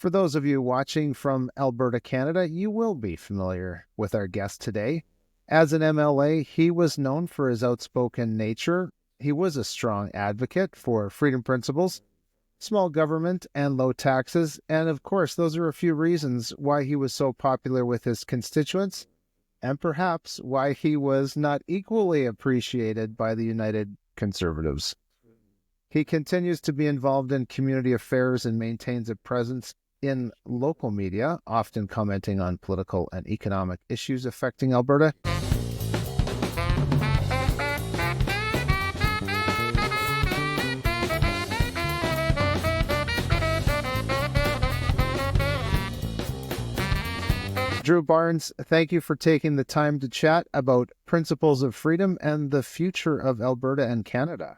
For those of you watching from Alberta, Canada, you will be familiar with our guest today. As an MLA, he was known for his outspoken nature. He was a strong advocate for freedom principles, small government, and low taxes. And of course, those are a few reasons why he was so popular with his constituents, and perhaps why he was not equally appreciated by the United Conservatives. He continues to be involved in community affairs and maintains a presence in local media, often commenting on political and economic issues affecting Alberta. Drew Barnes, thank you for taking the time to chat about principles of freedom and the future of Alberta and Canada.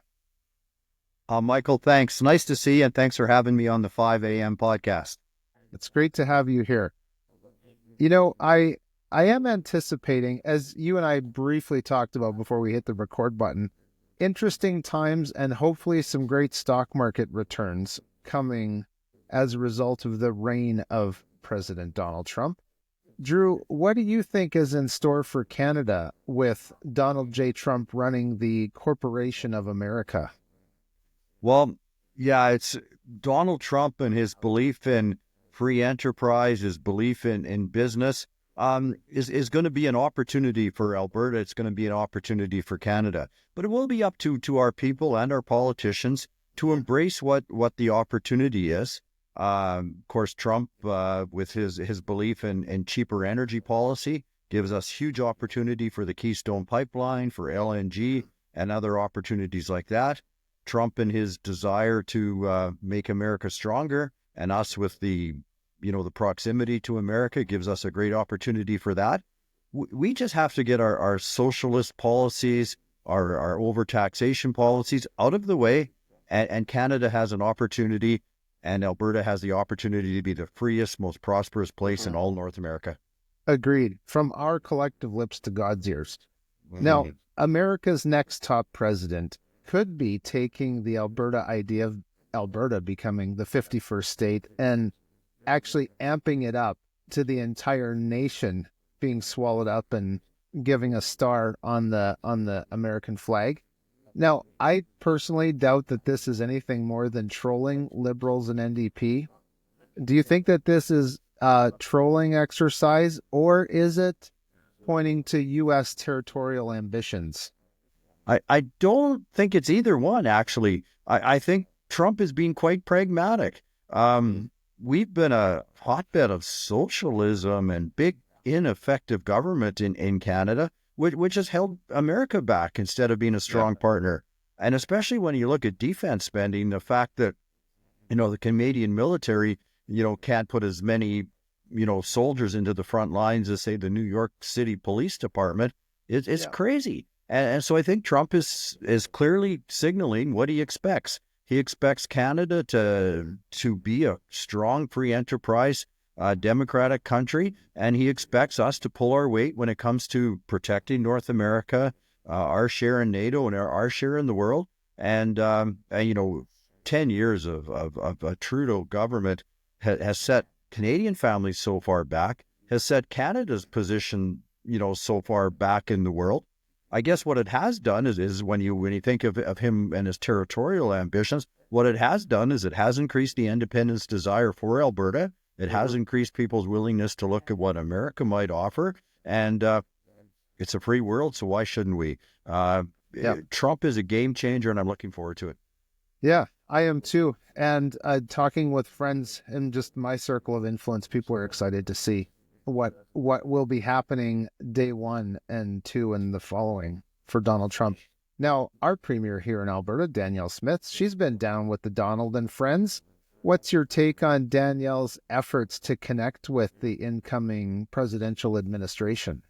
Michael, thanks. Nice to see you, and thanks for having me on the 5 a.m. podcast. It's great to have you here. You know, I am anticipating, as you and I briefly talked about before we hit the record button, interesting times and hopefully some great stock market returns coming as a result of the reign of President Donald Trump. Drew, what do you think is in store for Canada with Donald J. Trump running the Corporation of America? Well, yeah, it's Donald Trump and his belief in free enterprise, his belief in business is going to be an opportunity for Alberta. It's going to be an opportunity for Canada. But it will be up to our people and our politicians to embrace what the opportunity is. Of course, Trump, with his belief in cheaper energy policy, gives us huge opportunity for the Keystone Pipeline, for LNG, and other opportunities like that. Trump and his desire to make America stronger, and us with the proximity to America gives us a great opportunity for that. We just have to get our socialist policies, our overtaxation policies out of the way, and Canada has an opportunity, and Alberta has the opportunity to be the freest, most prosperous place in all North America. Agreed. From our collective lips to God's ears. Now, America's next top president could be taking the Alberta idea of Alberta becoming the 51st state and actually amping it up to the entire nation being swallowed up and giving a star on the American flag. Now, I personally doubt that this is anything more than trolling Liberals and NDP. Do you think that this is a trolling exercise, or is it pointing to U.S. territorial ambitions? I don't think it's either one, actually. I think Trump is being quite pragmatic. We've been a hotbed of socialism and big, ineffective government in Canada, which has held America back instead of being a strong partner. And especially when you look at defense spending, the fact that, the Canadian military, can't put as many, soldiers into the front lines as, say, the New York City Police Department, it's crazy. And so I think Trump is clearly signaling what he expects. He expects Canada to be a strong free enterprise, democratic country, and he expects us to pull our weight when it comes to protecting North America, our share in NATO, and our share in the world. And 10 years of a Trudeau government has set Canadian families so far back, has set Canada's position, so far back in the world. I guess what it has done is when you think of him and his territorial ambitions, what it has done is it has increased the independence desire for Alberta. It has increased people's willingness to look at what America might offer. And it's a free world, so why shouldn't we? Trump is a game changer, and I'm looking forward to it. Yeah, I am too. And talking with friends in just my circle of influence, people are excited to see what will be happening day 1 and 2 and the following for Donald Trump. Now, our premier here in Alberta, Danielle Smith, she's been down with the Donald and friends. What's your take on Danielle's efforts to connect with the incoming presidential administration?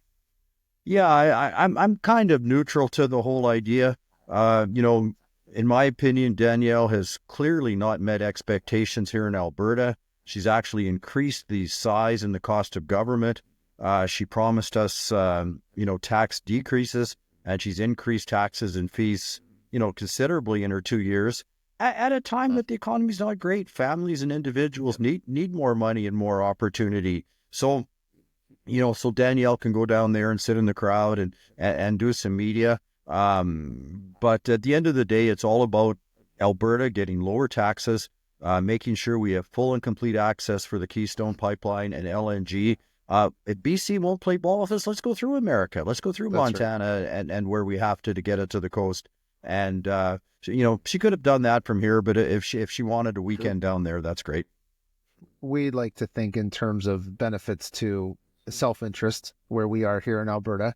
Yeah, I'm kind of neutral to the whole idea. In my opinion, Danielle has clearly not met expectations here in Alberta. She's actually increased the size and the cost of government. She promised us, tax decreases, and she's increased taxes and fees, considerably in her 2 years. at a time that the economy's not great. Families and individuals need more money and more opportunity. So, so Danielle can go down there and sit in the crowd and do some media. But at the end of the day, it's all about Alberta getting lower taxes, making sure we have full and complete access for the Keystone Pipeline and LNG. If BC won't play ball with us, let's go through America. Let's go through That's right. Montana and where we have to get it to the coast. And she could have done that from here, but if she wanted a weekend down there, that's great. We like to think in terms of benefits to self-interest where we are here in Alberta.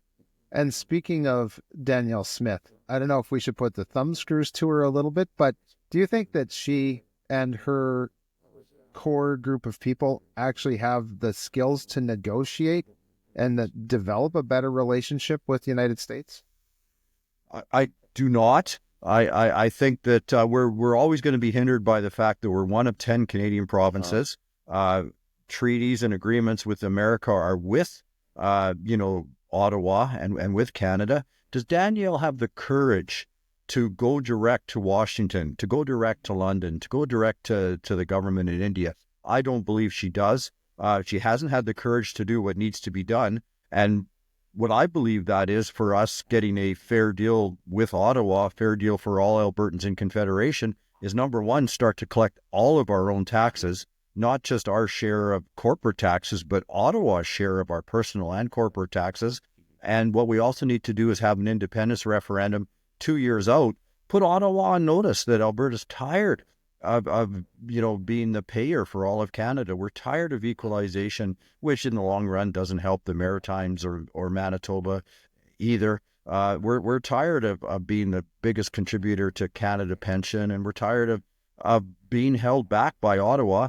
And speaking of Danielle Smith, I don't know if we should put the thumb screws to her a little bit, but do you think that she and her core group of people actually have the skills to negotiate and that develop a better relationship with the United States? I do not. I think that we're always going to be hindered by the fact that we're one of 10 Canadian provinces. Treaties and agreements with America are with, Ottawa and with Canada. Does Danielle have the courage to go direct to Washington, to go direct to London, to go direct to the government in India? I don't believe she does. She hasn't had the courage to do what needs to be done. And what I believe that is for us getting a fair deal with Ottawa, a fair deal for all Albertans in Confederation, is number one, start to collect all of our own taxes, not just our share of corporate taxes, but Ottawa's share of our personal and corporate taxes. And what we also need to do is have an independence referendum 2 years out, put Ottawa on notice that Alberta's tired of being the payer for all of Canada. We're tired of equalization, which in the long run doesn't help the Maritimes or Manitoba either. We're tired of being the biggest contributor to Canada pension, and we're tired of being held back by Ottawa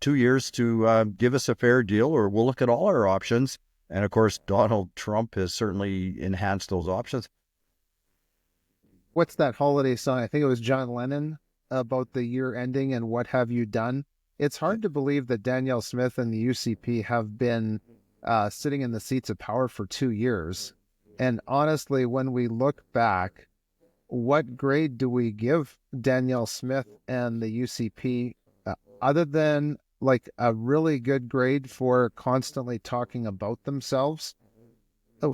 2 years to give us a fair deal, or we'll look at all our options. And of course, Donald Trump has certainly enhanced those options. What's that holiday song? I think it was John Lennon about the year ending and what have you done? It's hard to believe that Danielle Smith and the UCP have been sitting in the seats of power for 2 years. And honestly, when we look back, what grade do we give Danielle Smith and the UCP other than like a really good grade for constantly talking about themselves?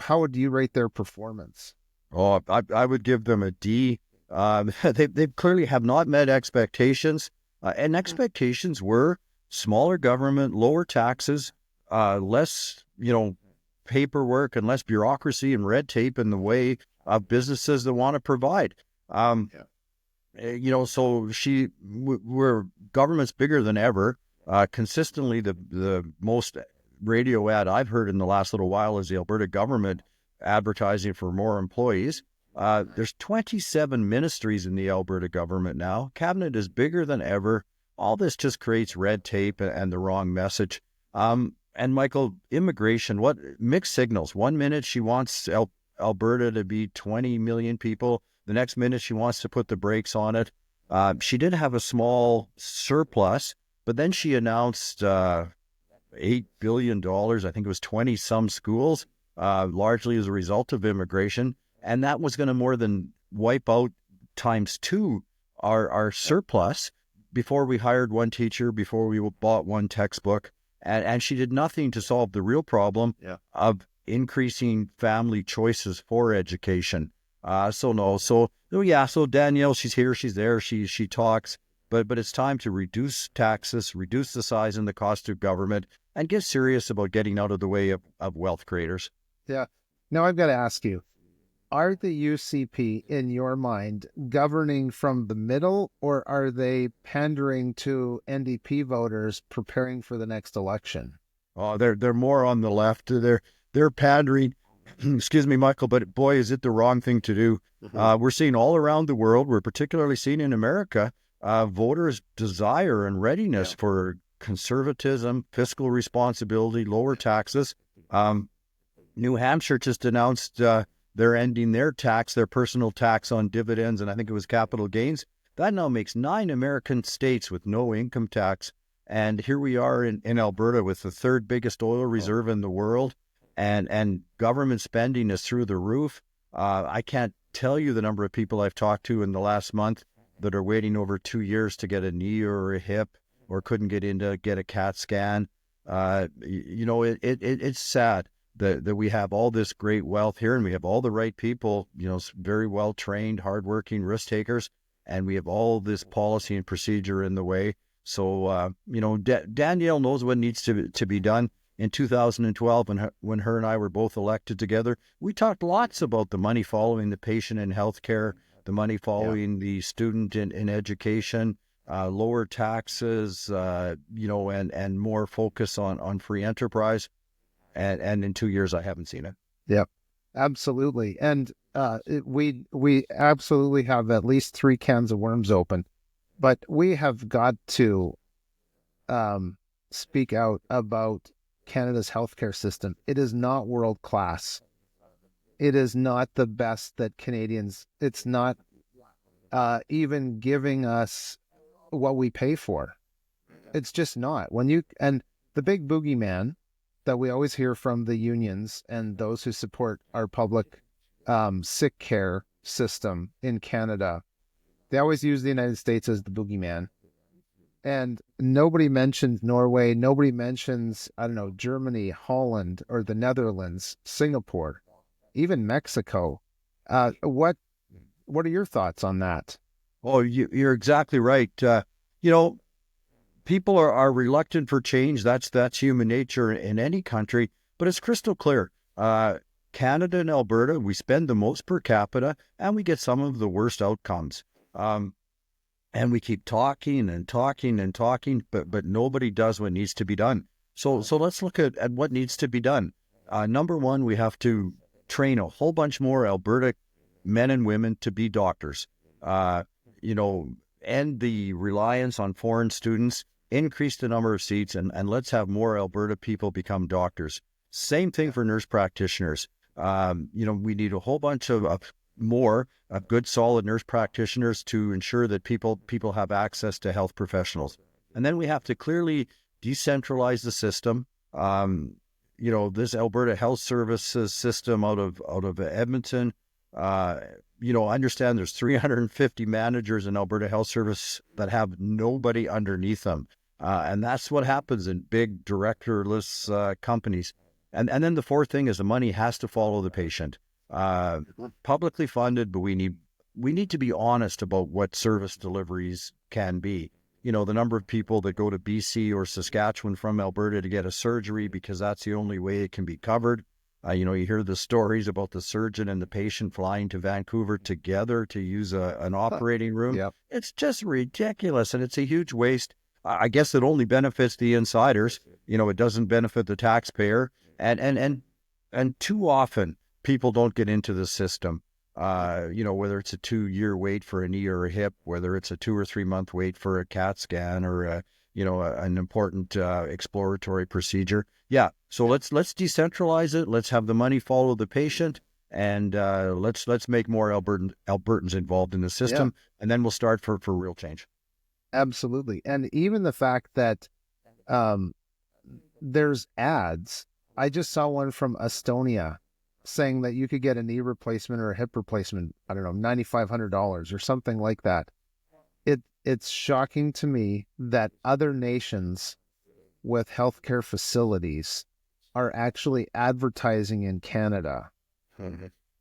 How would you rate their performance? Oh, I would give them a D. They clearly have not met expectations, and expectations were smaller government, lower taxes, less paperwork, and less bureaucracy and red tape in the way of businesses that want to provide. So we're government's bigger than ever. Consistently, the most radio ad I've heard in the last little while is the Alberta government advertising for more employees. There's 27 ministries in the Alberta government now. Cabinet is bigger than ever. All this just creates red tape and the wrong message. And Michael, immigration, what mixed signals. 1 minute she wants Alberta to be 20 million people. The next minute she wants to put the brakes on it. She did have a small surplus, but then she announced $8 billion. I think it was 20 some schools, largely as a result of immigration. And that was going to more than wipe out times two our surplus before we hired one teacher, before we bought one textbook. And she did nothing to solve the real problem of increasing family choices for education. So Danielle, she's here, she's there, she talks, but it's time to reduce taxes, reduce the size and the cost of government, and get serious about getting out of the way of wealth creators. Yeah. Now I've got to ask you, are the UCP, in your mind, governing from the middle, or are they pandering to NDP voters preparing for the next election? Oh, they're more on the left. They're pandering. Excuse me, Michael, but boy, is it the wrong thing to do. We're seeing all around the world, we're particularly seeing in America, voters' desire and readiness for conservatism, fiscal responsibility, lower taxes. New Hampshire just announced they're ending their personal tax on dividends, and I think it was capital gains. That now makes 9 American states with no income tax. And here we are in Alberta with the third biggest oil reserve in the world, and government spending is through the roof. I can't tell you the number of people I've talked to in the last month that are waiting over 2 years to get a knee or a hip, or couldn't get in to get a CAT scan. It's sad that we have all this great wealth here, and we have all the right people, very well trained, hardworking risk takers, and we have all this policy and procedure in the way. So, Danielle knows what needs to be done. In 2012, when her and I were both elected together, we talked lots about the money following the patient in healthcare, the money following the student in education, lower taxes, and more focus on free enterprise. And in 2 years, I haven't seen it. Yep, absolutely. And we absolutely have at least 3 cans of worms open, but we have got to speak out about Canada's healthcare system. It is not world class. It is not the best that Canadians, it's not even giving us what we pay for. It's just not. And the big boogeyman that we always hear from the unions and those who support our public sick care system in Canada, they always use the United States as the boogeyman. And nobody mentions Norway. Nobody mentions, Germany, Holland, or the Netherlands, Singapore, even Mexico. What are your thoughts on that? Oh, you're exactly right. People are reluctant for change. That's human nature in any country. But it's crystal clear. Canada and Alberta, we spend the most per capita, and we get some of the worst outcomes. And we keep talking and talking and talking, but nobody does what needs to be done. So let's look at what needs to be done. Number one, we have to train a whole bunch more Alberta men and women to be doctors. End the reliance on foreign students, increase the number of seats, and let's have more Alberta people become doctors. Same thing for nurse practitioners. We need a whole bunch of more good, solid nurse practitioners to ensure that people have access to health professionals. And then we have to clearly decentralize the system. This Alberta Health Services system out of Edmonton, understand there's 350 managers in Alberta Health Service that have nobody underneath them. And that's what happens in big directorless companies. And then the fourth thing is the money has to follow the patient. Publicly funded, but we need to be honest about what service deliveries can be. The number of people that go to BC or Saskatchewan from Alberta to get a surgery because that's the only way it can be covered. You hear the stories about the surgeon and the patient flying to Vancouver together to use an operating room. Yep. It's just ridiculous, and it's a huge waste. I guess it only benefits the insiders. It doesn't benefit the taxpayer. And too often, people don't get into the system, whether it's a 2-year wait for a knee or a hip, whether it's a 2 or 3 month wait for a CAT scan or an important exploratory procedure. Yeah. So let's decentralize it. Let's have the money follow the patient, and let's make more Albertans involved in the system, and then we'll start for real change. Absolutely. And even the fact that there's ads. I just saw one from Estonia saying that you could get a knee replacement or a hip replacement, I don't know, $9,500 or something like that. It's shocking to me that other nations with healthcare facilities are actually advertising in Canada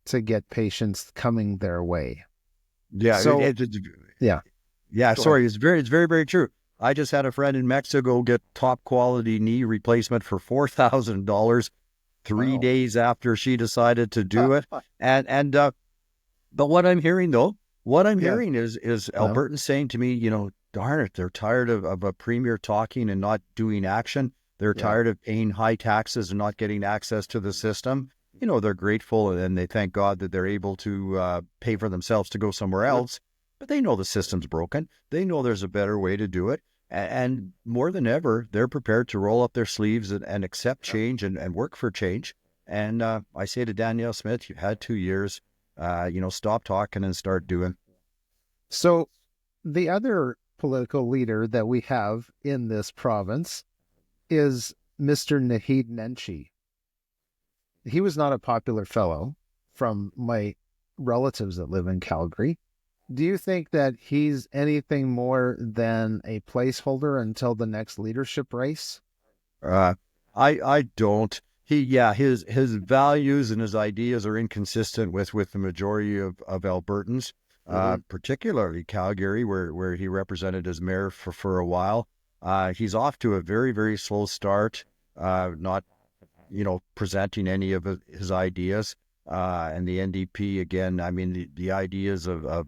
to get patients coming their way. Yeah. So, yeah. Sorry. It's very, very true. I just had a friend in Mexico get top quality knee replacement for $4,000 3 days after she decided to do it. But what I'm hearing is Albertans saying to me, darn it, they're tired of a premier talking and not doing action. They're tired of paying high taxes and not getting access to the system. They're grateful and they thank God that they're able to pay for themselves to go somewhere else. But they know the system's broken. They know there's a better way to do it. And more than ever, they're prepared to roll up their sleeves and accept change and work for change. And I say to Danielle Smith, you've had 2 years, stop talking and start doing. So the other political leader that we have in this province is Mr. Naheed Nenshi. He was not a popular fellow from my relatives that live in Calgary. Do you think that he's anything more than a placeholder until the next leadership race? Uh, I don't. His values and his ideas are inconsistent with the majority of Albertans, Mm-hmm. particularly Calgary, where he represented as mayor for a while. He's off to a very, very slow start, not presenting any of his ideas. And the NDP, again, I mean, the ideas of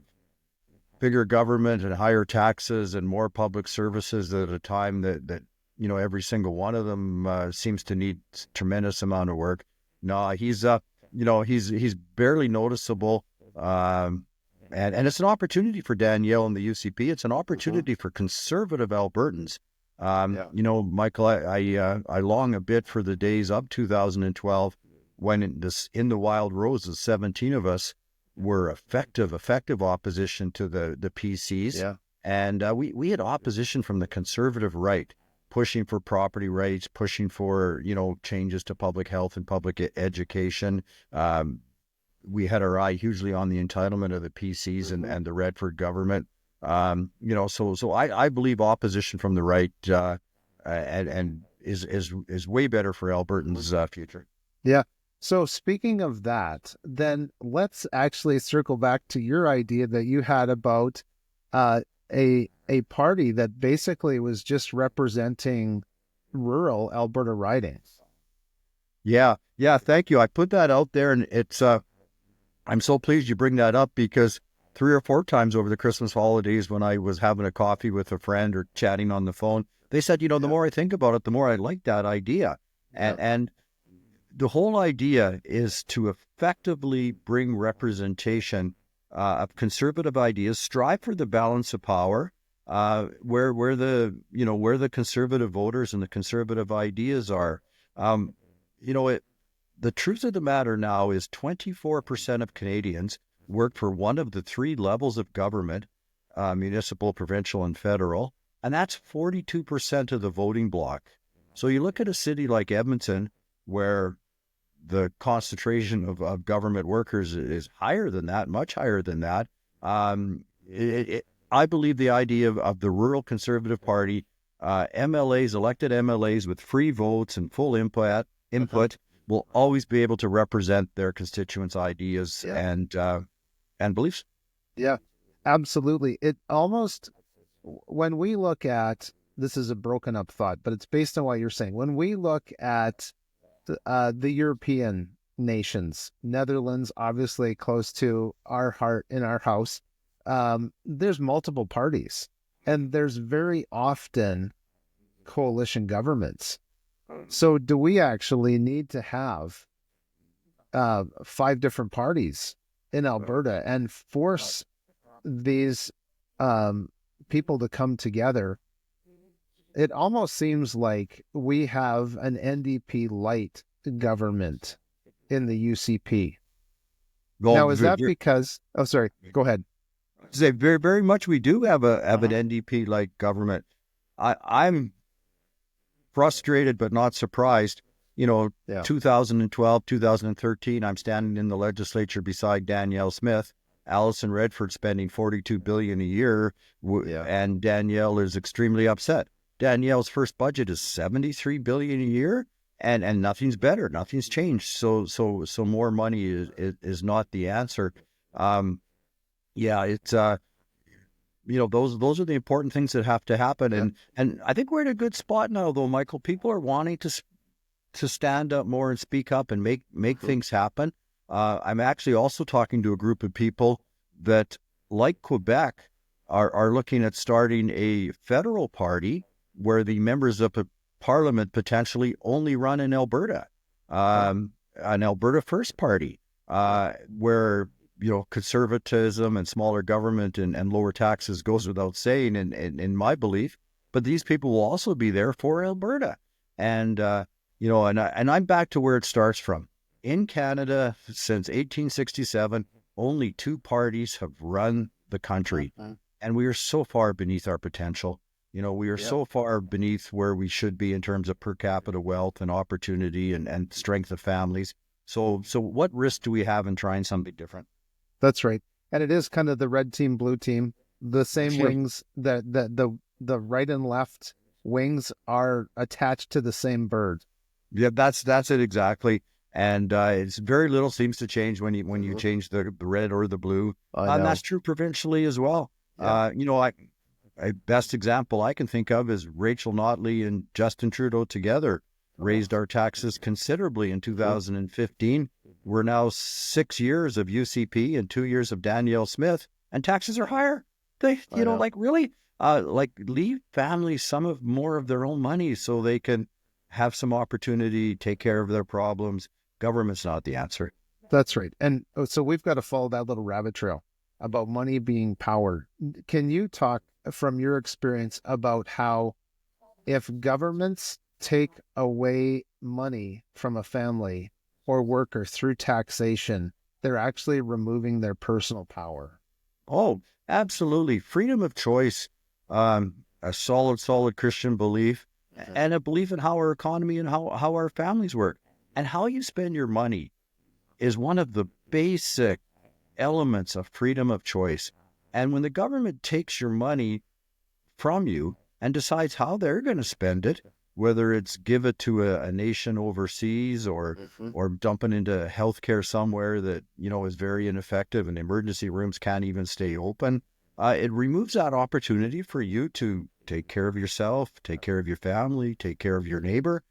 bigger government and higher taxes and more public services at a time that every single one of them seems to need tremendous amount of work. No, he's barely noticeable, and it's an opportunity for Danielle and the UCP. It's an Mm-hmm. opportunity for conservative Albertans. Yeah. Michael, I long a bit for the days of 2012 when in the Wild Roses, 17 of us were effective opposition to the PCs, Yeah. and we had opposition from the conservative right, pushing for property rights, pushing for changes to public health and public education. We had our eye hugely on the entitlement of the PCs Mm-hmm. and the Redford government. So I believe opposition from the right and is way better for Albertans' future. Yeah. So speaking of that, then let's actually circle back to your idea that you had about uh, a party that basically was just representing rural Alberta ridings. Yeah. Thank you. I put that out there, and it's I'm so pleased you bring that up because 3 or 4 times over the Christmas holidays when I was having a coffee with a friend or chatting on the phone, they said, the Yeah. more I think about it, the more I like that idea. Yeah. And the whole idea is to effectively bring representation of conservative ideas, strive for the balance of power, where the conservative voters and the conservative ideas are. Um, you know, it, the truth of the matter now is 24% of Canadians work for one of the three levels of government, municipal, provincial, and federal, and that's 42% of the voting bloc. So you look at a city like Edmonton, where the concentration of government workers is higher than that, much higher than that. I believe the idea of the rural conservative party, MLAs, elected MLAs with free votes and full Uh-huh. input will always be able to represent their constituents' ideas Yeah. and beliefs. Yeah. Absolutely. It almost, when we look at, this is a broken up thought, but it's based on what you're saying. When we look at the European nations, Netherlands, obviously close to our heart in our house, there's multiple parties, and there's very often coalition governments. So, do we actually need to have five different parties in Alberta and force these um, people to come together? It almost seems like we have an NDP light government in the UCP. Well, Now, is that because, oh, sorry, go ahead. say very, very much we do have an Uh-huh. NDP like government. I'm frustrated but not surprised. Yeah. 2012, 2013, I'm standing in the legislature beside Danielle Smith, Alison Redford spending $42 billion a year, Yeah. and Danielle is extremely upset. Danielle's first budget is $73 billion a year, and nothing's better, nothing's changed. So more money is not the answer. Um, yeah, it's those are the important things that have to happen, Yeah. and I think we're in a good spot now, though, Michael. People are wanting to stand up more and speak up and make Mhm. things happen. I'm actually also talking to a group of people that, like Quebec, are looking at starting a federal party where the members of the parliament potentially only run in Alberta, Wow. an Alberta First Party, Yeah. where conservatism and smaller government and lower taxes goes without saying, in my belief. But these people will also be there for Alberta, and and I'm back to where it starts from. In Canada, since 1867, only two parties have run the country, Mhm. and we are so far beneath our potential. We are Yep. so far beneath where we should be in terms of per capita wealth and opportunity and strength of families. So what risk do we have in trying something different? That's right. And it is kind of the red team, blue team. The same Sure. wings that the right and left wings are attached to the same bird. Yeah, that's it exactly. And it's very little seems to change when you change the red or the blue. I And that's know. true provincially as well. Yeah. A best example I can think of is Rachel Notley and Justin Trudeau together raised our taxes considerably in 2015. We're now 6 years of UCP and 2 years of Danielle Smith, and taxes are higher. I know. Like really, leave families some of more of their own money so they can have some opportunity, take care of their problems. Government's not the answer. That's right. And so we've got to follow that little rabbit trail about money being power. Can you talk from your experience about how if governments take away money from a family or worker through taxation, they're actually removing their personal power? Oh, absolutely. Freedom of choice, a solid Christian belief, and a belief in how our economy and how our families work. And how you spend your money is one of the basic elements of freedom of choice. And when the government takes your money from you and decides how they're going to spend it, whether it's give it to a nation overseas or dump it into healthcare somewhere that is very ineffective and emergency rooms can't even stay open, it removes that opportunity for you to take care of yourself, take care of your family, take care of your neighbor,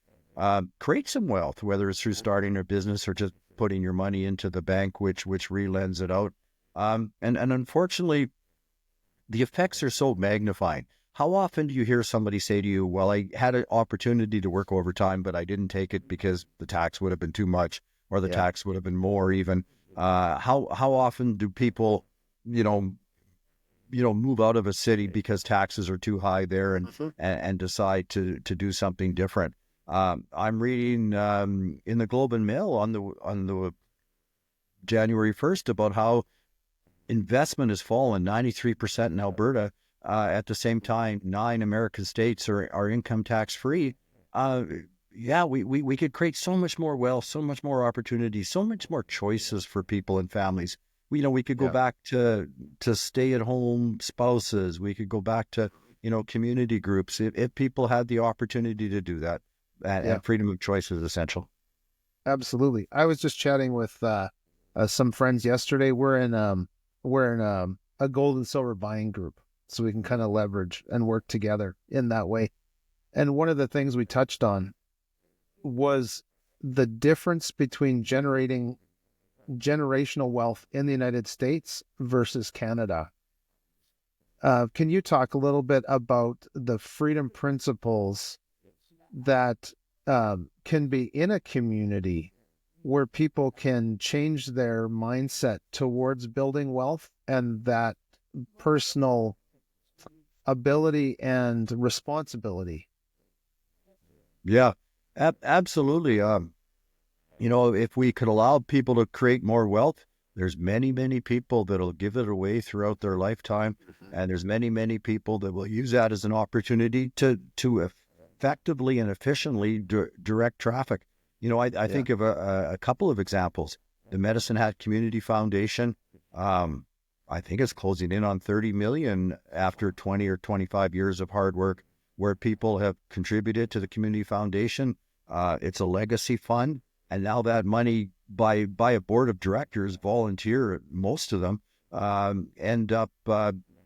create some wealth, whether it's through starting a business or just putting your money into the bank, which re-lends it out. And unfortunately, the effects are so magnifying. How often do you hear somebody say to you, well, I had an opportunity to work overtime, but I didn't take it because the tax would have been too much or the Yeah. tax would have been more even. How often do people, you know, move out of a city because taxes are too high there and decide to do something different? I'm reading in the Globe and Mail on the January 1st about how investment has fallen 93% in Alberta. At the same time, 9 American states are income tax free. Yeah, we could create so much more wealth, so much more opportunity, so much more choices for people and families. We could go Yeah. back to stay at home spouses. We could go back to community groups if people had the opportunity to do that. Yeah. And freedom of choice is essential. Absolutely. I was just chatting with some friends yesterday. We're in a gold and silver buying group, so we can kind of leverage and work together in that way. And one of the things we touched on was the difference between generating generational wealth in the United States versus Canada. Can you talk a little bit about the freedom principles that can be in a community where people can change their mindset towards building wealth and that personal ability and responsibility? Yeah, absolutely. If we could allow people to create more wealth, there's many people that'll give it away throughout their lifetime, and there's many people that will use that as an opportunity to effectively and efficiently direct traffic. I Yeah. think of a couple of examples. The Medicine Hat Community Foundation, I think it's closing in on 30 million after 20 or 25 years of hard work, where people have contributed to the community foundation. It's a legacy fund. And now that money by a board of directors, volunteer, most of them, end up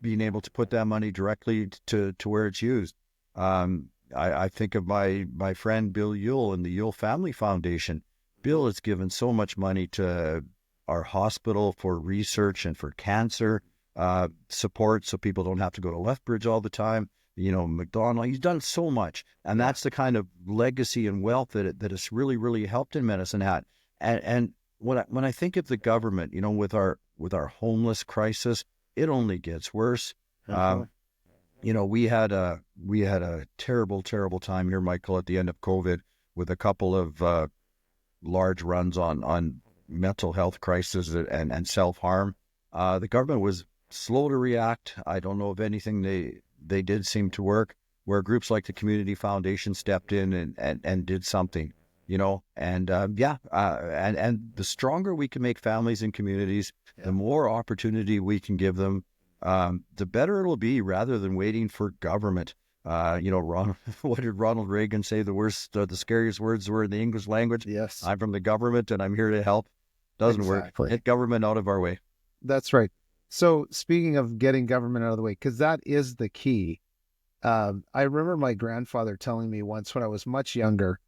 being able to put that money directly to where it's used. I think of my friend Bill Yule and the Yule Family Foundation. Bill has given so much money to our hospital for research and for cancer support, so people don't have to go to Lethbridge all the time. McDonald, he's done so much. And Yeah. that's the kind of legacy and wealth that has really helped in Medicine Hat. And when I think of the government, with our homeless crisis, it only gets worse. Uh-huh. We had a terrible time here, Michael, at the end of COVID with a couple of large runs on mental health crisis and self-harm. The government was slow to react. I don't know if anything they did seem to work, where groups like the Community Foundation stepped in and did something. and the stronger we can make families and communities, the more opportunity we can give them, the better it'll be, rather than waiting for government. What did Ronald Reagan say? The scariest words were in the English language. Yes. I'm from the government and I'm here to help. Doesn't work. Get government out of our way. That's right. So speaking of getting government out of the way, because that is the key. I remember my grandfather telling me once when I was much younger,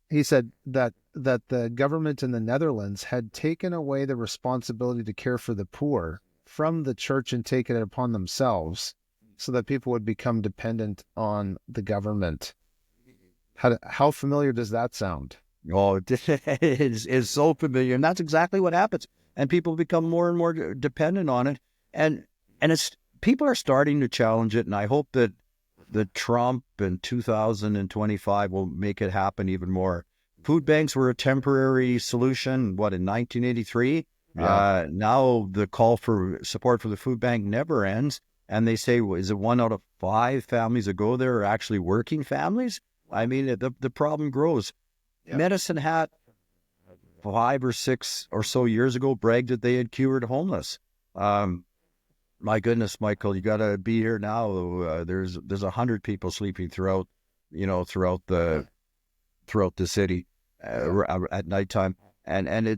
he said that the government in the Netherlands had taken away the responsibility to care for the poor from the church and taken it upon themselves so that people would become dependent on the government. How familiar does that sound? Oh, it is so familiar. And that's exactly what happens. And people become more and more dependent on it. And it's people are starting to challenge it. And I hope that Trump in 2025 will make it happen even more. Food banks were a temporary solution, in 1983? Yeah. Now the call for support for the food bank never ends. And they say, is it 1 out of 5 families that go there are actually working families? I mean, the problem grows. Yep. Medicine Hat, 5 or 6 or so years ago, bragged that they had cured homeless. My goodness, Michael, you got to be here now. There's 100 people sleeping throughout the city at nighttime, and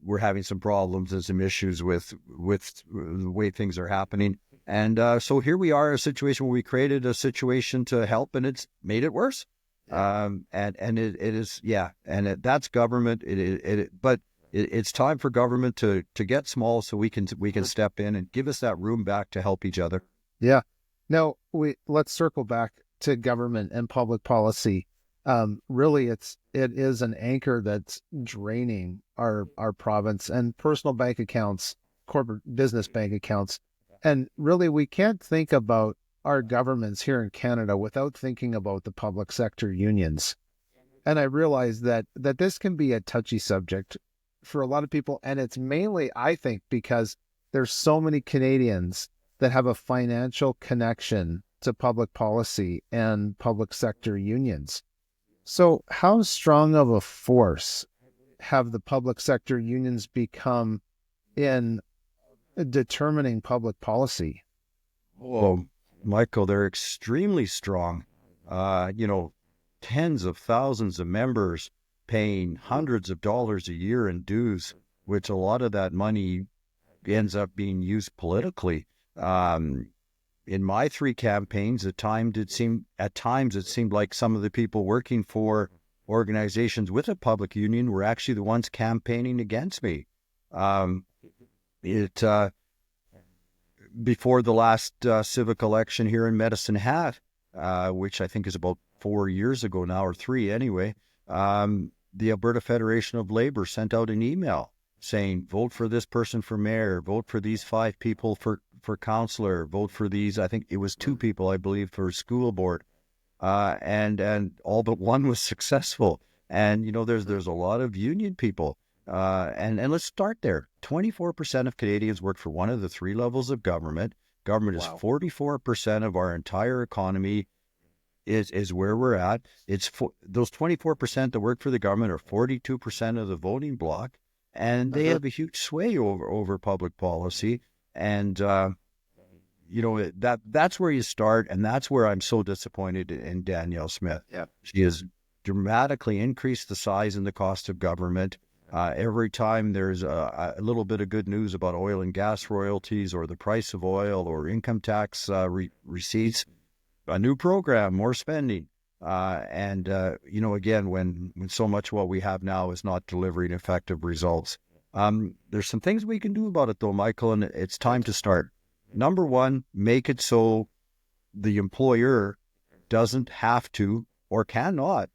we're having some problems and some issues with the way things are happening. And so here we are, a situation where we created a situation to help, and it's made it worse. And it is, that's government. But it's time for government to get small so we can step in and give us that room back to help each other. Yeah. Now let's circle back to government and public policy. Really, it is an anchor that's draining our province and personal bank accounts, corporate business bank accounts. And really, we can't think about our governments here in Canada without thinking about the public sector unions. And I realize that this can be a touchy subject for a lot of people. And it's mainly, I think, because there's so many Canadians that have a financial connection to public policy and public sector unions. So how strong of a force have the public sector unions become in determining public policy? Oh, Michael, they're extremely strong. Tens of thousands of members paying hundreds of dollars a year in dues, which a lot of that money ends up being used politically. In my 3 campaigns, at times it seemed like some of the people working for organizations with a public union were actually the ones campaigning against me. Before the last civic election here in Medicine Hat, which I think is about 4 years ago now, or 3 anyway, the Alberta Federation of Labor sent out an email saying, vote for this person for mayor, vote for these 5 people for councillor, vote for these, I think it was 2 people, I believe, for school board. And all but 1 was successful. And, there's a lot of union people. And let's start there. 24% of Canadians work for one of the 3 levels of government. Government is 44% of our entire economy is where we're at. Those 24% that work for the government are 42% of the voting bloc, and they have a huge sway over public policy. And, that's where you start. And that's where I'm so disappointed in Danielle Smith. Yeah. She has dramatically increased the size and the cost of government. Every time there's a little bit of good news about oil and gas royalties or the price of oil or income tax receipts, a new program, more spending. Again, when so much what we have now is not delivering effective results. There's some things we can do about it, though, Michael, and it's time to start. Number 1, make it so the employer doesn't have to or cannot,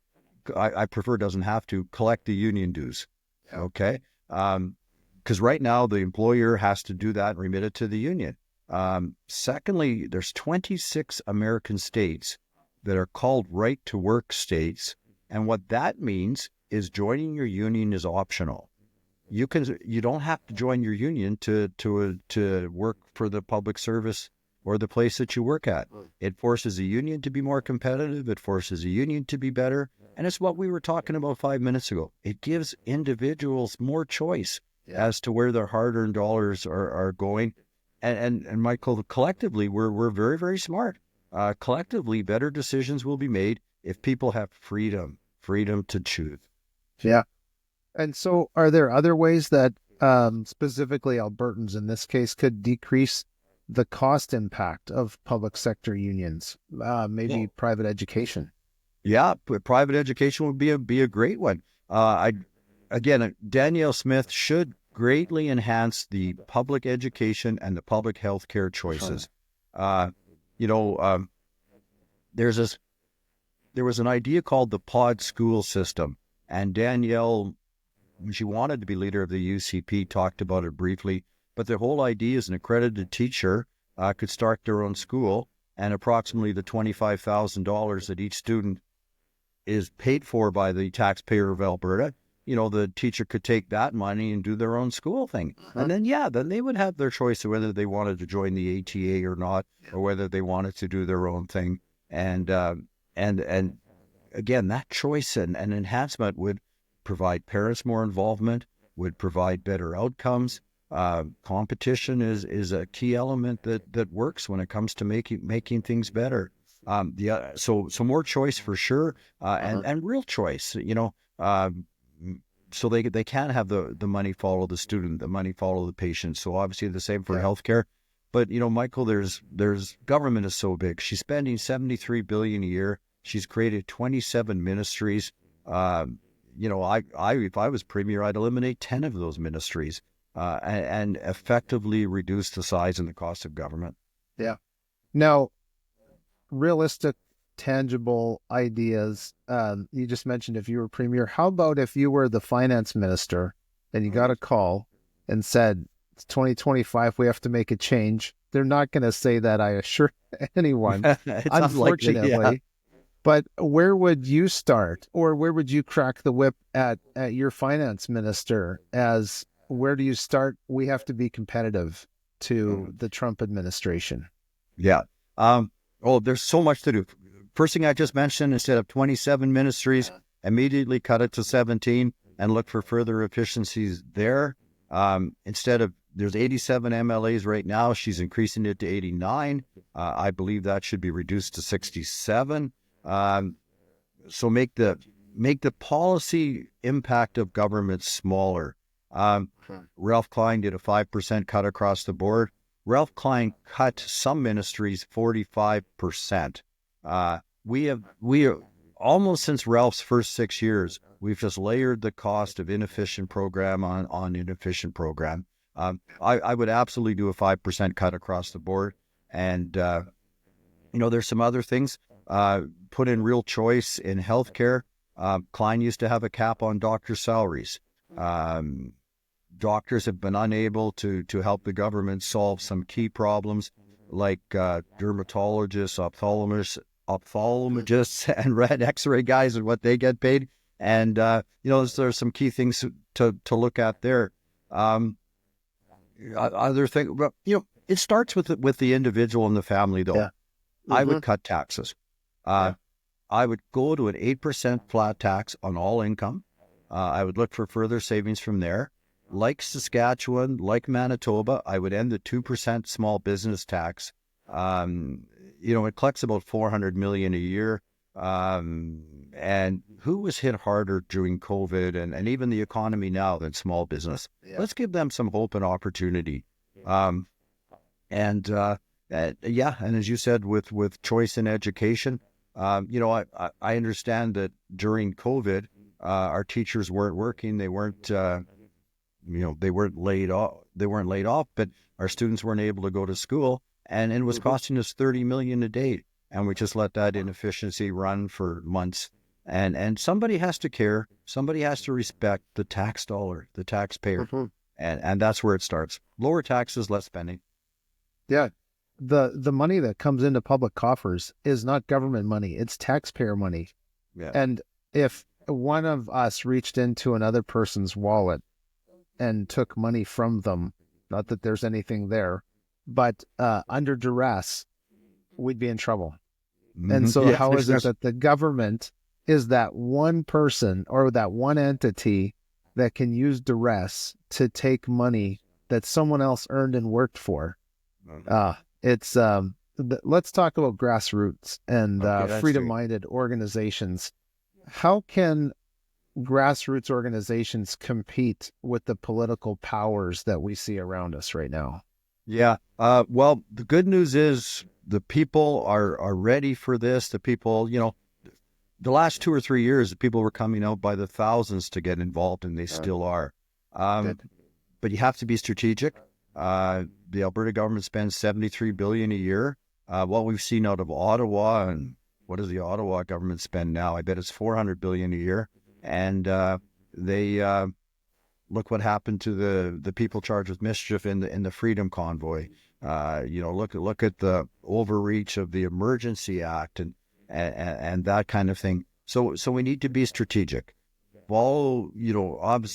I prefer doesn't have to, collect the union dues. Okay. Because right now the employer has to do that and remit it to the union. Secondly, there's 26 American states that are called right to work states. And what that means is joining your union is optional. You don't have to join your union to work for the public service or the place that you work at. It forces a union to be more competitive. It forces a union to be better. And it's what we were talking about 5 minutes ago. It gives individuals more choice as to where their hard-earned dollars are going. And Michael, collectively, we're very, very smart. Collectively, better decisions will be made if people have freedom to choose. Yeah. And so are there other ways that specifically Albertans in this case could decrease the cost impact of public sector unions, maybe private education? Yeah, private education would be a great one. Danielle Smith should greatly enhance the public education and the public health care choices. There was an idea called the pod school system, and Danielle, when she wanted to be leader of the UCP, talked about it briefly. But the whole idea is an accredited teacher could start their own school, and approximately the $25,000 that each student is paid for by the taxpayer of Alberta, the teacher could take that money and do their own school thing. And then they would have their choice of whether they wanted to join the ATA or not, or whether they wanted to do their own thing. And again, that choice and enhancement would provide parents more involvement, would provide better outcomes. Competition is a key element that works when it comes to making things better. So more choice for sure, and real choice. So they can have the money follow the student, the money follow the patient. So obviously the same for healthcare. But Michael, there's government is so big. She's spending $73 billion a year. She's created 27 ministries. If I was premier, I'd eliminate 10 of those ministries and effectively reduce the size and the cost of government. Yeah. Now, realistic, tangible ideas. You just mentioned if you were premier. How about if you were the finance minister and you got a call and said, it's 2025, we have to make a change? They're not going to say that, I assure anyone, unfortunately. Yeah. But where would you start, or where would you crack the whip at your finance minister as where do you start? We have to be competitive to the Trump administration. Yeah. There's so much to do. First thing I just mentioned, instead of 27 ministries, immediately cut it to 17 and look for further efficiencies there. There's 87 MLAs right now. She's increasing it to 89. I believe that should be reduced to 67. So make the policy impact of government smaller. Ralph Klein did a 5% cut across the board. Ralph Klein cut some ministries 45%. We are almost since Ralph's first 6 years, we've just layered the cost of inefficient program on inefficient program. I would absolutely do a 5% cut across the board. And, there's some other things. Put in real choice in healthcare. Klein used to have a cap on doctor salaries. Doctors have been unable to help the government solve some key problems like dermatologists, ophthalmologists, and red X-ray guys and what they get paid. And, there's some key things to look at there. Other thing, it starts with the individual and the family, though. Yeah. I would cut taxes. I would go to an 8% flat tax on all income. I would look for further savings from there. Like Saskatchewan, like Manitoba, I would end the 2% small business tax. It collects about $400 million a year. And who was hit harder during COVID and even the economy now than small business? Yeah. Let's give them some hope and opportunity. And as you said, with choice in education, I understand that during COVID, our teachers weren't working. They weren't, they weren't laid off, but our students weren't able to go to school, and it was costing us $30 million a day. And we just let that inefficiency run for months. And somebody has to care. Somebody has to respect the tax dollar, the taxpayer. And that's where it starts. Lower taxes, less spending. Yeah. The money that comes into public coffers is not government money. It's taxpayer money. Yeah. And if one of us reached into another person's wallet and took money from them, not that there's anything there, but under duress, we'd be in trouble. And so, Yeah, how is it that the government is that one person or that one entity that can use duress to take money that someone else earned and worked for? It's let's talk about grassroots and okay, that's great. freedom-minded organizations. How can grassroots organizations compete with the political powers that we see around us right now? Yeah. Well, the good news is the people are ready for this. The people, the last 2 or 3 years, the people were coming out by the thousands to get involved, and they still are. Um, Good. but you have to be strategic. The Alberta government spends $73 billion a year. What we've seen out of Ottawa, and what does the Ottawa government spend now? I bet it's $400 billion a year. And they look what happened to the people charged with mischief in the Freedom Convoy. Look at the overreach of the Emergency Act and that kind of thing. So we need to be strategic. Follow,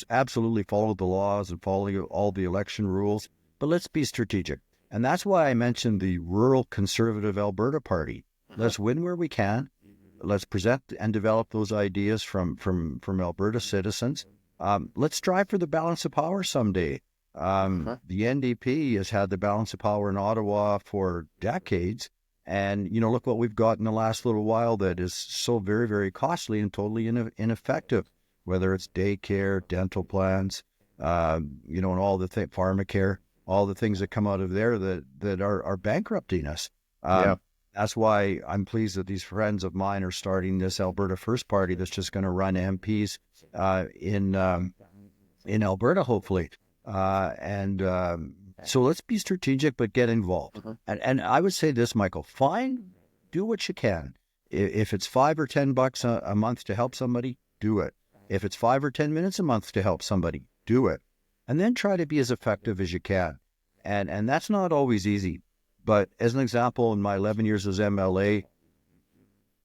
absolutely follow the laws and follow all the election rules, but let's be strategic. And that's why I mentioned the Rural Conservative Alberta Party. Let's win where we can. Let's present and develop those ideas from Alberta citizens. Let's strive for the balance of power someday. The NDP has had the balance of power in Ottawa for decades. And, look what we've got in the last little while that is so very, very costly and totally ineffective, whether it's daycare, dental plans, and all the pharmacare, all the things that come out of there that are bankrupting us. Yeah. That's why I'm pleased that these friends of mine are starting this Alberta First Party that's just going to run MPs in Alberta, hopefully. So let's be strategic, but get involved. And I would say this, Michael, do what you can. If it's $5 or $10 a month to help somebody, do it. If it's 5 or 10 minutes a month to help somebody, do it. And then try to be as effective as you can. And that's not always easy. But as an example, in my 11 years as MLA,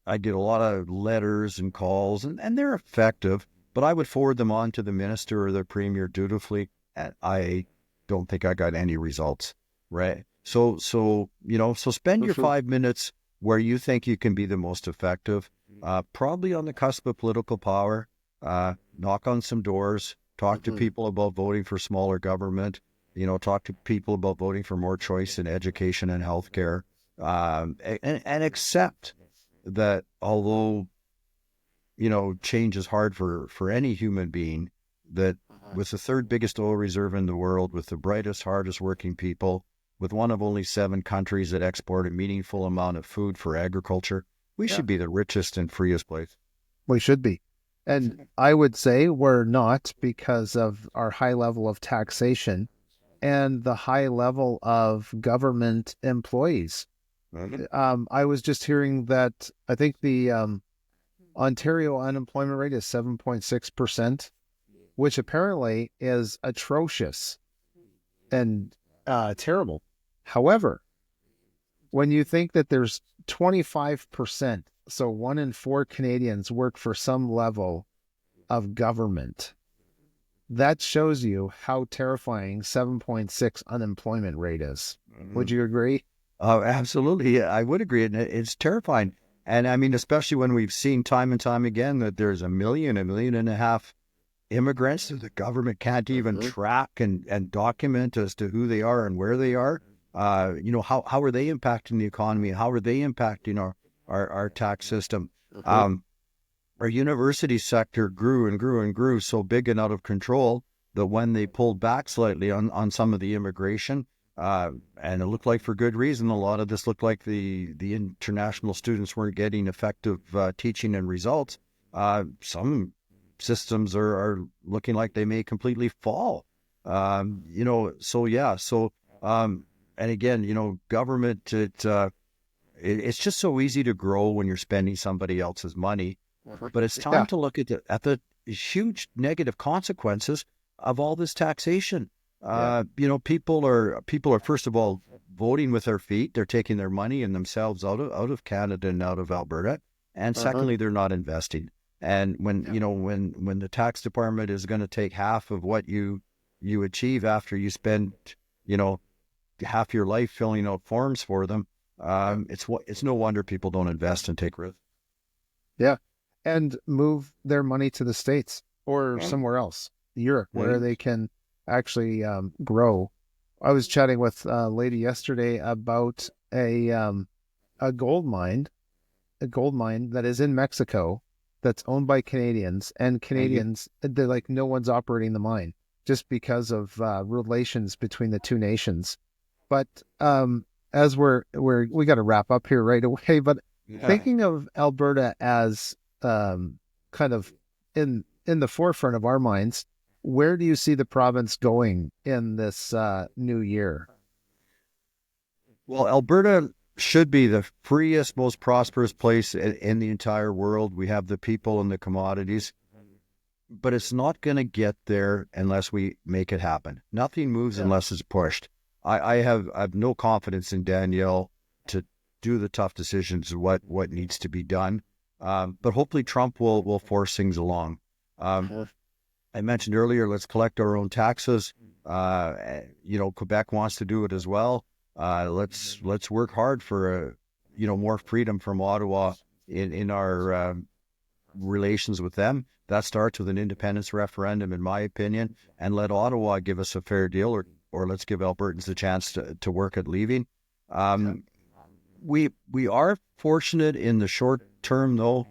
I did a lot of letters and calls, and they're effective, but I would forward them on to the minister or the premier dutifully, and I don't think I got any results, right? So spend your 5 minutes where you think you can be the most effective, probably on the cusp of political power, knock on some doors, talk to people about voting for smaller government, talk to people about voting for more choice in education and healthcare, and accept that although, change is hard for any human being, that with the third biggest oil reserve in the world, with the brightest, hardest working people, with one of only 7 countries that export a meaningful amount of food for agriculture, we should be the richest and freest place. We should be. And I would say we're not because of our high level of taxation and the high level of government employees. I was just hearing that I think the Ontario unemployment rate is 7.6%, which apparently is atrocious and terrible. However, when you think that there's 25%, so 1 in 4 Canadians work for some level of government, that shows you how terrifying 7.6 unemployment rate is. Would you agree? Oh, absolutely. I would agree. And it's terrifying. And I mean, especially when we've seen time and time again that there's 1.5 million immigrants that the government can't even track and document as to who they are and where they are. How are they impacting the economy? How are they impacting our tax system? Our university sector grew and grew and grew so big and out of control that when they pulled back slightly on some of the immigration, and it looked like for good reason, a lot of this looked like the international students weren't getting effective teaching and results. Some systems are looking like they may completely fall. And again, government, it's just so easy to grow when you're spending somebody else's money. But it's time to look at the huge negative consequences of all this taxation. People are first of all voting with their feet. They're taking their money and themselves out of Canada and out of Alberta. And secondly, they're not investing. And when the tax department is going to take half of what you achieve after you spend, half your life filling out forms for them. It's no wonder people don't invest and take risks. Yeah. And move their money to the States or somewhere else, Europe, where they can actually grow. I was chatting with a lady yesterday about a gold mine, that is in Mexico that's owned by Canadians, and Canadians, they're like, no one's operating the mine just because of relations between the two nations. But as we got to wrap up here right away, but thinking of Alberta as kind of in the forefront of our minds, where do you see the province going in this new year? Well, Alberta should be the freest, most prosperous place in the entire world. We have the people and the commodities, but it's not going to get there unless we make it happen. Nothing moves unless it's pushed. I have no confidence in Danielle to do the tough decisions of what needs to be done. But hopefully Trump will force things along. I mentioned earlier, let's collect our own taxes. Quebec wants to do it as well. Let's work hard for more freedom from Ottawa in our relations with them. That starts with an independence referendum, in my opinion, and let Ottawa give us a fair deal, or let's give Albertans the chance to work at leaving. We are fortunate in the short term, though.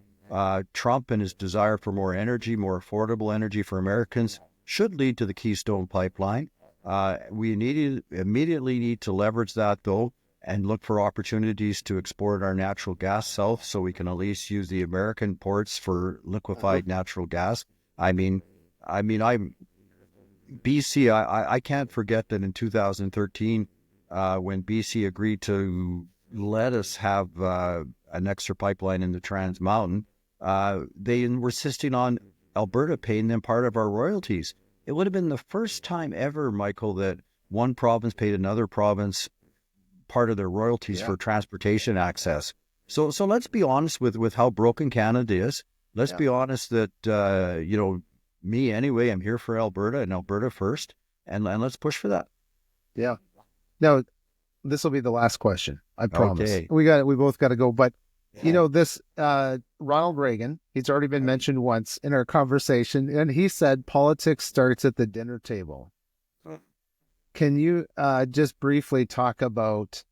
Trump and his desire for more energy, more affordable energy for Americans, should lead to the Keystone Pipeline. We immediately need to leverage that, though, and look for opportunities to export our natural gas south so we can at least use the American ports for liquefied natural gas. I'm BC. I can't forget that in 2013, when BC agreed to let us have an extra pipeline in the Trans Mountain, they were insisting on Alberta paying them part of our royalties. It would have been the first time ever, Michael, that one province paid another province part of their royalties for transportation access. So let's be honest with how broken Canada is. Let's be honest that, me anyway, I'm here for Alberta and Alberta first, and let's push for that. Yeah. No, this will be the last question. I promise. Okay. We both got to go, but this Ronald Reagan, he's already been mentioned once in our conversation, and he said politics starts at the dinner table. Can you just briefly talk about,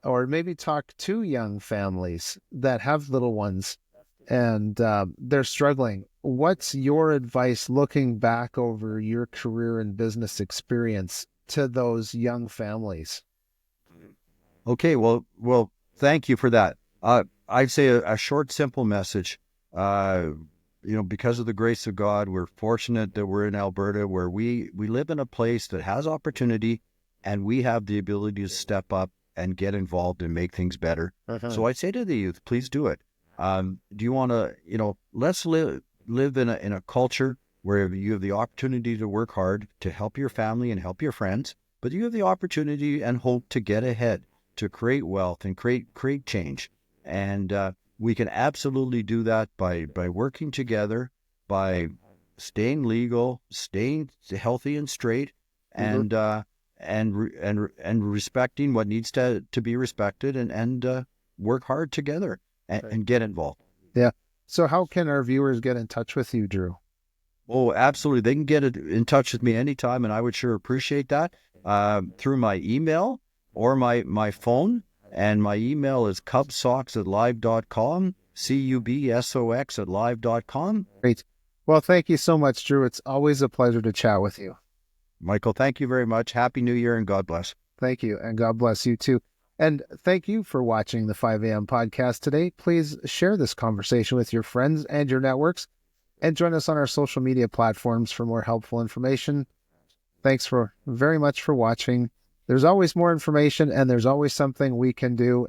or maybe talk to young families that have little ones and they're struggling? What's your advice looking back over your career and business experience to those young families? Okay, well, thank you for that. I'd say a short, simple message. Because of the grace of God, we're fortunate that we're in Alberta, where we live in a place that has opportunity, and we have the ability to step up and get involved and make things better. So I'd say to the youth, please do it. Do you want to, let's live in a culture where you have the opportunity to work hard, to help your family and help your friends, but you have the opportunity and hope to get ahead, to create wealth and create change. And we can absolutely do that by working together, by staying legal, staying healthy and straight, and respecting what needs to be respected, and work hard together and get involved. Yeah. So how can our viewers get in touch with you, Drew? Oh, absolutely. They can get in touch with me anytime, and I would sure appreciate that through my email or my phone. And my email is cubsox@live.com, cubsox@live.com. Great. Well, thank you so much, Drew. It's always a pleasure to chat with you. Michael, thank you very much. Happy New Year and God bless. Thank you, and God bless you too. And thank you for watching the 5 a.m. podcast today. Please share this conversation with your friends and your networks, and join us on our social media platforms for more helpful information. Thanks very much for watching. There's always more information, and there's always something we can do.